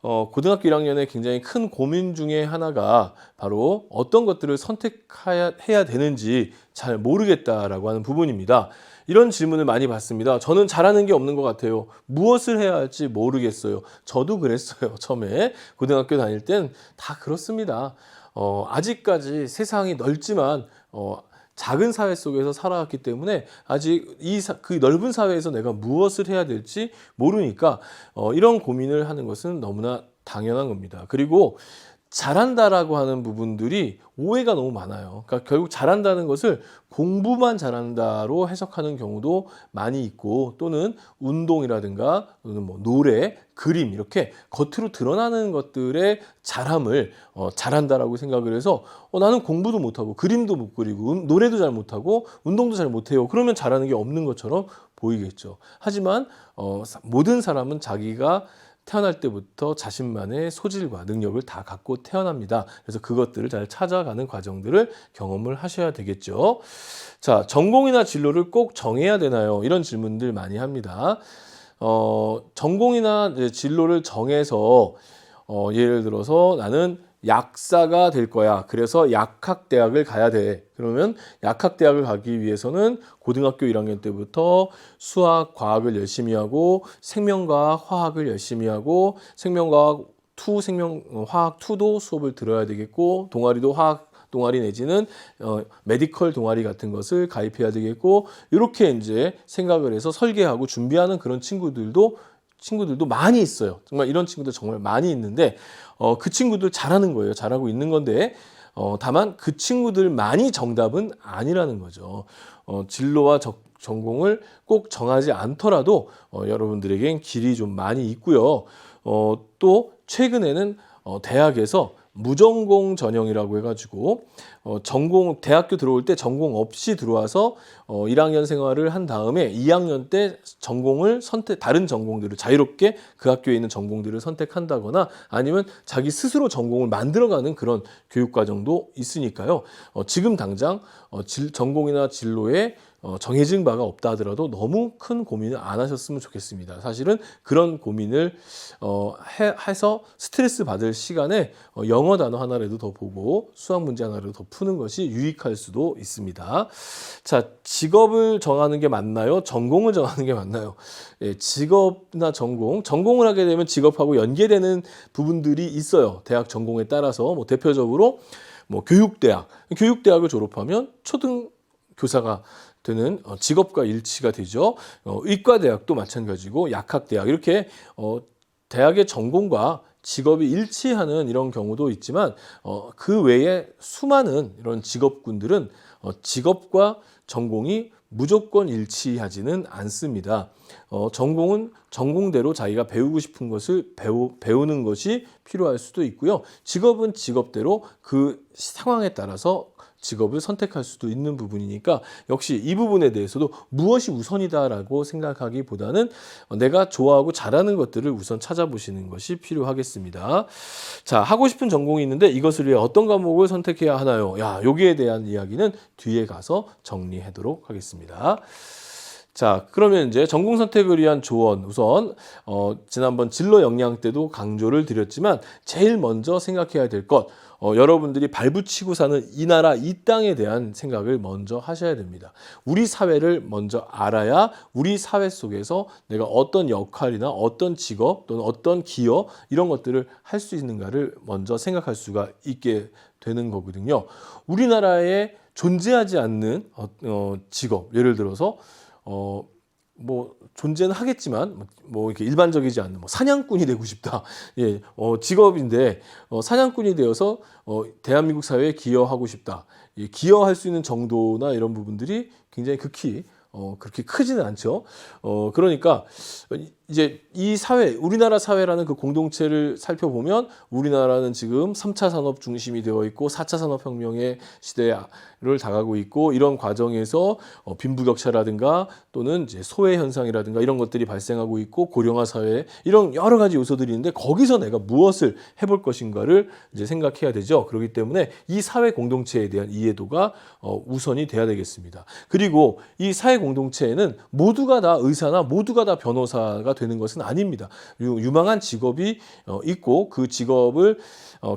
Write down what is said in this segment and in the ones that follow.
고등학교 1학년에 굉장히 큰 고민 중에 하나가 바로 어떤 것들을 선택해야 되는지 잘 모르겠다라고 하는 부분입니다. 이런 질문을 많이 받습니다. 저는 잘하는 게 없는 것 같아요. 무엇을 해야 할지 모르겠어요. 저도 그랬어요. 처음에 고등학교 다닐 땐 다 그렇습니다. 아직까지 세상이 넓지만 작은 사회 속에서 살아왔기 때문에 아직 그 넓은 사회에서 내가 무엇을 해야 될지 모르니까 이런 고민을 하는 것은 너무나 당연한 겁니다. 그리고 잘한다라고 하는 부분들이 오해가 너무 많아요. 그러니까 결국 잘한다는 것을 공부만 잘한다로 해석하는 경우도 많이 있고, 또는 운동이라든가 또는 뭐 노래, 그림 이렇게 겉으로 드러나는 것들의 잘함을 잘한다라고 생각을 해서 나는 공부도 못하고 그림도 못 그리고 노래도 잘 못하고 운동도 잘 못해요. 그러면 잘하는 게 없는 것처럼 보이겠죠. 하지만 모든 사람은 자기가 태어날 때부터 자신만의 소질과 능력을 다 갖고 태어납니다. 그래서 그것들을 잘 찾아가는 과정들을 경험을 하셔야 되겠죠. 자, 전공이나 진로를 꼭 정해야 되나요? 이런 질문들 많이 합니다. 전공이나 진로를 정해서 예를 들어서 나는 약사가 될 거야. 그래서 약학대학을 가야 돼. 그러면 약학대학을 가기 위해서는 고등학교 1학년 때부터 수학, 과학을 열심히 하고 생명과학, 화학을 열심히 하고 생명과학 2, 화학 2도 수업을 들어야 되겠고, 동아리도 화학 동아리 내지는 메디컬 동아리 같은 것을 가입해야 되겠고, 이렇게 이제 생각을 해서 설계하고 준비하는 그런 친구들도 많이 있어요. 정말 이런 친구들 정말 많이 있는데 그 친구들 잘하는 거예요. 잘하고 있는 건데 다만 그 친구들만이 정답은 아니라는 거죠. 진로와 전공을 꼭 정하지 않더라도 여러분들에겐 길이 좀 많이 있고요. 또 최근에는 대학에서 무전공 전형이라고 해가지고 대학교 들어올 때 전공 없이 들어와서 1학년 생활을 한 다음에 2학년 때 다른 전공들을 자유롭게 그 학교에 있는 전공들을 선택한다거나 아니면 자기 스스로 전공을 만들어가는 그런 교육과정도 있으니까요. 지금 당장 전공이나 진로에 정해진 바가 없다 하더라도 너무 큰 고민을 안 하셨으면 좋겠습니다. 사실은 그런 고민을 해서 스트레스 받을 시간에 영어 단어 하나라도 더 보고 수학 문제 하나라도 더 푸는 것이 유익할 수도 있습니다. 자, 직업을 정하는 게 맞나요? 전공을 정하는 게 맞나요? 직업이나 전공을 하게 되면 직업하고 연계되는 부분들이 있어요. 대학 전공에 따라서 대표적으로 교육대학을 졸업하면 초등교사가 되는 직업과 일치가 되죠. 의과대학도 마찬가지고 약학대학 이렇게 대학의 전공과 직업이 일치하는 이런 경우도 있지만 그 외에 수많은 이런 직업군들은 직업과 전공이 무조건 일치하지는 않습니다. 전공은 전공대로 자기가 배우고 싶은 것을 배우는 것이 필요할 수도 있고요. 직업은 직업대로 그 상황에 따라서 직업을 선택할 수도 있는 부분이니까 역시 이 부분에 대해서도 무엇이 우선이다라고 생각하기보다는 내가 좋아하고 잘하는 것들을 우선 찾아보시는 것이 필요하겠습니다. 자, 하고 싶은 전공이 있는데 이것을 위해 어떤 과목을 선택해야 하나요? 여기에 대한 이야기는 뒤에 가서 정리하도록 하겠습니다. 자, 그러면 이제 전공 선택을 위한 조언, 우선 지난번 진로 역량 때도 강조를 드렸지만 제일 먼저 생각해야 될 것, 여러분들이 발붙이고 사는 이 나라 이 땅에 대한 생각을 먼저 하셔야 됩니다. 우리 사회를 먼저 알아야 우리 사회 속에서 내가 어떤 역할이나 어떤 직업 또는 어떤 기여 이런 것들을 할 수 있는가를 먼저 생각할 수가 있게 되는 거거든요. 우리나라에 존재하지 않는 직업, 예를 들어서 존재는 하겠지만 이렇게 일반적이지 않는 사냥꾼이 되고 싶다. 예, 직업인데 사냥꾼이 되어서 대한민국 사회에 기여하고 싶다. 예, 기여할 수 있는 정도나 이런 부분들이 굉장히 극히 그렇게 크지는 않죠. 그러니까 이제 이 사회, 우리나라 사회라는 그 공동체를 살펴보면 우리나라는 지금 3차 산업 중심이 되어 있고 4차 산업혁명의 시대를 다가고 있고, 이런 과정에서 빈부격차라든가 또는 이제 소외 현상이라든가 이런 것들이 발생하고 있고, 고령화 사회 이런 여러 가지 요소들이 있는데 거기서 내가 무엇을 해볼 것인가를 이제 생각해야 되죠. 그렇기 때문에 이 사회 공동체에 대한 이해도가 우선이 돼야 되겠습니다. 그리고 이 사회 공동체에는 모두가 다 의사나 모두가 다 변호사가 되는 것은 아닙니다. 유망한 직업이 있고 그 직업을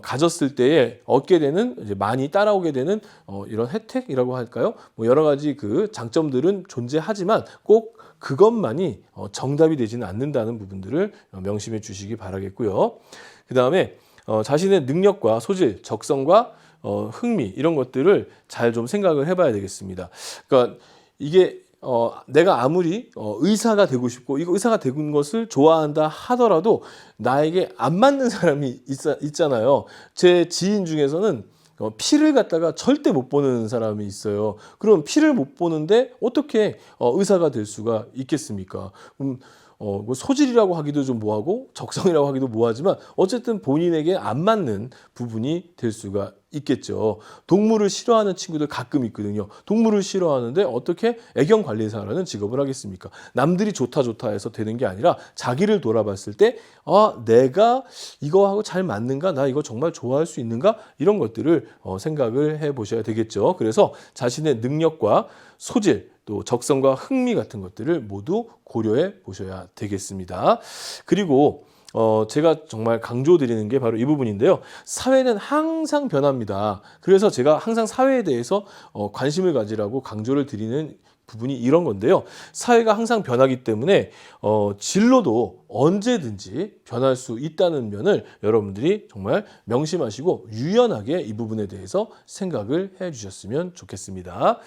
가졌을 때에 얻게 되는 이제 많이 따라오게 되는 이런 혜택이라고 할까요? 뭐 여러 가지 그 장점들은 존재하지만 꼭 그것만이 정답이 되지는 않는다는 부분들을 명심해 주시기 바라겠고요. 그 다음에 자신의 능력과 소질, 적성과 흥미 이런 것들을 잘 좀 생각을 해봐야 되겠습니다. 그러니까 이게 내가 아무리 의사가 되고 싶고 이거 의사가 되는 것을 좋아한다 하더라도 나에게 안 맞는 사람이 있잖아요. 제 지인 중에서는 피를 갖다가 절대 못 보는 사람이 있어요. 그럼 피를 못 보는데 어떻게 의사가 될 수가 있겠습니까? 뭐 소질이라고 하기도 좀 뭐하고 적성이라고 하기도 뭐하지만 어쨌든 본인에게 안 맞는 부분이 될 수가 있겠죠. 동물을 싫어하는 친구들 가끔 있거든요. 동물을 싫어하는데 어떻게 애견 관리사라는 직업을 하겠습니까? 남들이 좋다 해서 되는 게 아니라 자기를 돌아봤을 때 내가 이거하고 잘 맞는가? 나 이거 정말 좋아할 수 있는가? 이런 것들을 생각을 해보셔야 되겠죠. 그래서 자신의 능력과 소질 또 적성과 흥미 같은 것들을 모두 고려해 보셔야 되겠습니다. 그리고 제가 정말 강조드리는 게 바로 이 부분인데요. 사회는 항상 변합니다. 그래서 제가 항상 사회에 대해서 관심을 가지라고 강조를 드리는 부분이 이런 건데요. 사회가 항상 변하기 때문에 진로도 언제든지 변할 수 있다는 면을 여러분들이 정말 명심하시고 유연하게 이 부분에 대해서 생각을 해 주셨으면 좋겠습니다.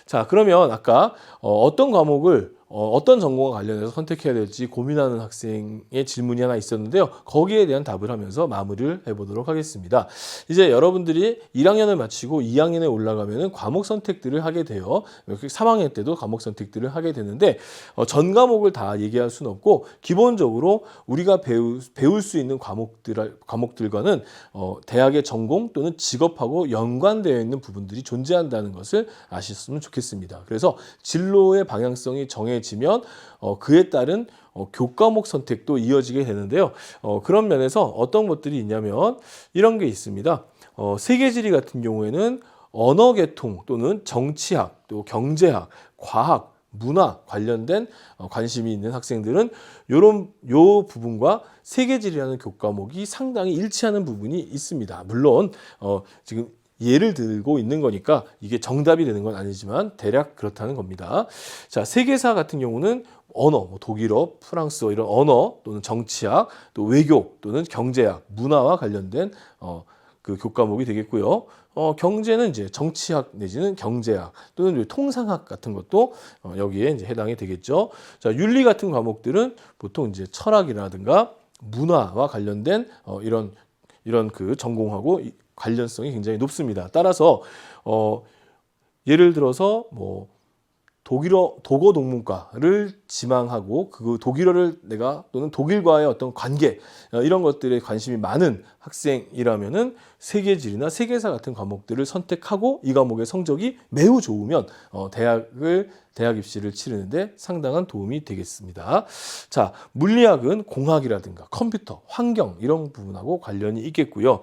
자, 그러면 아까 어떤 과목을 어떤 전공과 관련해서 선택해야 될지 고민하는 학생의 질문이 하나 있었는데요. 거기에 대한 답을 하면서 마무리를 해보도록 하겠습니다. 이제 여러분들이 1학년을 마치고 2학년에 올라가면은 과목 선택들을 하게 돼요. 3학년 때도 과목 선택들을 하게 되는데 전 과목을 다 얘기할 수는 없고 기본적으로 우리가 배울 수 있는 과목들과는 대학의 전공 또는 직업하고 연관되어 있는 부분들이 존재한다는 것을 아셨으면 좋겠습니다. 그래서 진로의 방향성이 정해지면 그에 따른 교과목 선택도 이어지게 되는데요. 그런 면에서 어떤 것들이 있냐면 이런 게 있습니다. 세계지리 같은 경우에는 언어계통 또는 정치학, 또 경제학, 과학, 문화 관련된 관심이 있는 학생들은 요 부분과 세계지리라는 교과목이 상당히 일치하는 부분이 있습니다. 물론 지금 예를 들고 있는 거니까 이게 정답이 되는 건 아니지만 대략 그렇다는 겁니다. 자, 세계사 같은 경우는 언어, 뭐 독일어, 프랑스어 이런 언어 또는 정치학, 또 외교 또는 경제학, 문화와 관련된 그 교과목이 되겠고요. 경제는 이제 정치학 내지는 경제학 또는 통상학 같은 것도 여기에 이제 해당이 되겠죠. 자, 윤리 같은 과목들은 보통 이제 철학이라든가 문화와 관련된 이런 그 전공하고 관련성이 굉장히 높습니다. 따라서 예를 들어서 뭐 독어 동문과를 지망하고 그 독일어를 내가 또는 독일과의 어떤 관계 이런 것들에 관심이 많은 학생이라면은 세계지리나 세계사 같은 과목들을 선택하고 이 과목의 성적이 매우 좋으면 대학 입시를 치르는데 상당한 도움이 되겠습니다. 자, 물리학은 공학이라든가 컴퓨터, 환경 이런 부분하고 관련이 있겠고요.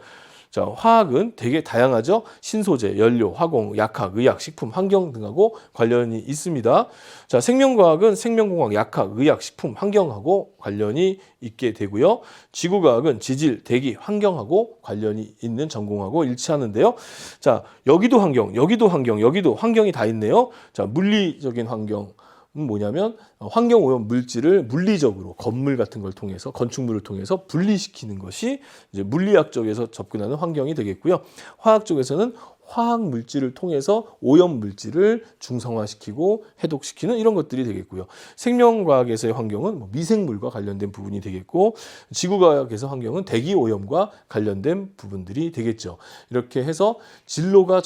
자, 화학은 되게 다양하죠. 신소재, 연료, 화공, 약학, 의학, 식품, 환경 등하고 관련이 있습니다. 자, 생명과학은 생명공학, 약학, 의학, 식품, 환경하고 관련이 있게 되고요. 지구과학은 지질, 대기, 환경하고 관련이 있는 전공하고 일치하는데요. 자, 여기도 환경이 다 있네요. 자, 물리적인 환경. 뭐냐면 환경오염 물질을 물리적으로 건물 같은 걸 통해서 건축물을 통해서 분리시키는 것이 이제 물리학 쪽에서 접근하는 환경이 되겠고요. 화학 쪽에서는 화학 물질을 통해서 오염 물질을 중성화시키고 해독시키는 이런 것들이 되겠고요. 생명과학에서의 환경은 미생물과 관련된 부분이 되겠고 지구과학에서 환경은 대기 오염과 관련된 부분들이 되겠죠. 이렇게 해서 진로가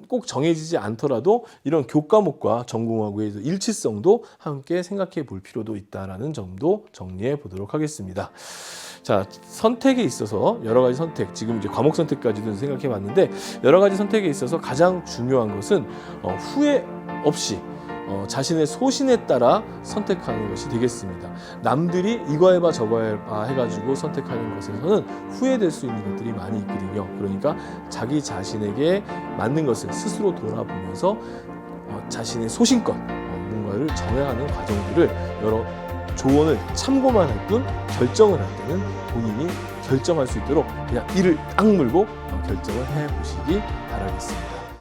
꼭 정해지지 않더라도 이런 교과목과 전공하고의 일치성도 함께 생각해 볼 필요도 있다는 점도 정리해 보도록 하겠습니다. 자, 선택에 있어서 여러 가지 선택, 지금 이제 과목 선택까지도 생각해 봤는데 여러 가지 선택에 있어서 가장 중요한 것은 후회 없이 자신의 소신에 따라 선택하는 것이 되겠습니다. 남들이 이거 해봐 저거 해봐 해가지고 선택하는 것에서는 후회될 수 있는 것들이 많이 있거든요. 그러니까 자기 자신에게 맞는 것을 스스로 돌아보면서 자신의 소신껏 뭔가를 정해가는 과정들을 조언을 참고만 할 뿐 결정을 할 때는 본인이 결정할 수 있도록 그냥 이를 딱 물고 결정을 해 보시기 바라겠습니다.